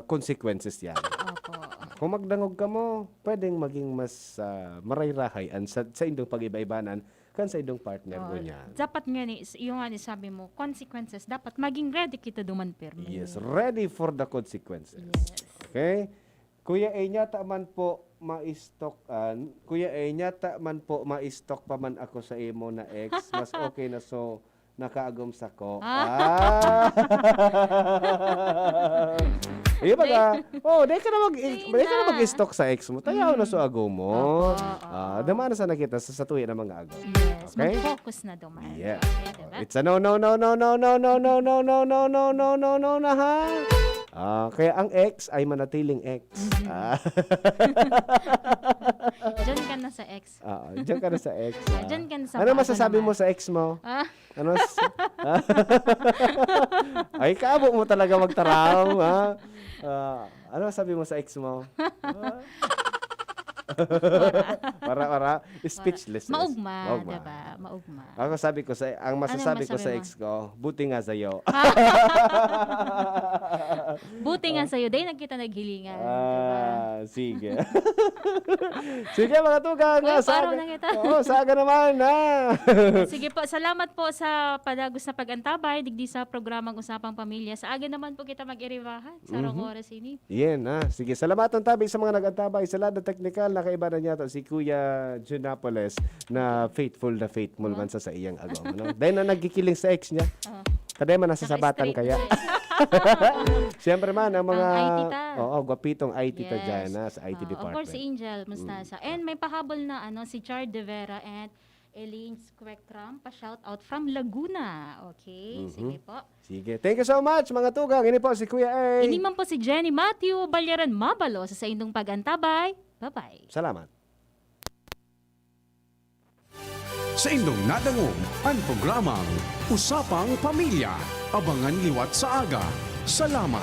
consequences yan. Opo. Kung magdangog ka mo, pwedeng maging mas marayrahay sa indong pag-iba-ibanan kan sa idong partner Oh, ko niya. dapat nga ni, yung nga ni sabi mo, consequences, dapat maging ready kita duman permi. Yes, ready for the consequences. Okay? Kuya A nyata man po ma-stockan. Kuya A nyata man po ma-stock pa man ako sa imo na ex. Mas okay na so nakaagom sa ko. Iya ba ka? Oh, di ka na mag-stock sa ex mo. Tayaw na so agom mo. Dama na sa nakita sa tuwi na mga agom. Yes, Okay? mag-focus na duman. Yeah. Okay, diba? It's a no no no no no no no no no no no no no no no na ha. Kaya ang ex ay manatiling ex. Diyan ka na sa ex. Diyan ka na sa ex. Diyan ka na sa Ano bago masasabi naman. mo sa ex mo? Ano? Ay, kaabo mo talaga magtaraw, ha? Ano sabi mo sa ex mo? Para speechless. Maugma, diba? Maugma. Ako sabi ko sa ang masasabi ko sa masabi mo? ex ko, buti nga sa'yo. Buti nga sa'yo, dahil nagkita naghilingan. Sige. Sige mga tugang. Uy, parang na kita. Saga naman, ha? Sige po, salamat po sa padagos na pag-antabay, digdi sa programang Usapang Pamilya. Sa aga naman po kita mag-iriwahan sa oras ini. Yan, ha? Sige, salamatan tabi sa mga nag-antabay. Sa lahat ng technical, nakaiba na niya to si Kuya Junapoles na faithful man sa iyang agom. Ano? Dahil na nagkikiling sa ex niya. Kaday man nasasabatan kaya. Siyempre man, ang mga... Ang IT ta. Oo, gwapitong IT ta dyan, ha? Sa IT Of department. course, si Angel Mustasa. And may pahabol na si Char De Vera and Elaine Squekram, pa-shout out from Laguna. Okay, sige po. Sige. Thank you so much, mga tugang. Ini po si Kuya A. Ini man po si Jenny Matthew Balyaran Mabalo sa indong pag-antabay. Bye-bye. Salamat. Sa indong nadangog, ang programang Usapang Pamilya. Abangan liwat sa aga. Salamat.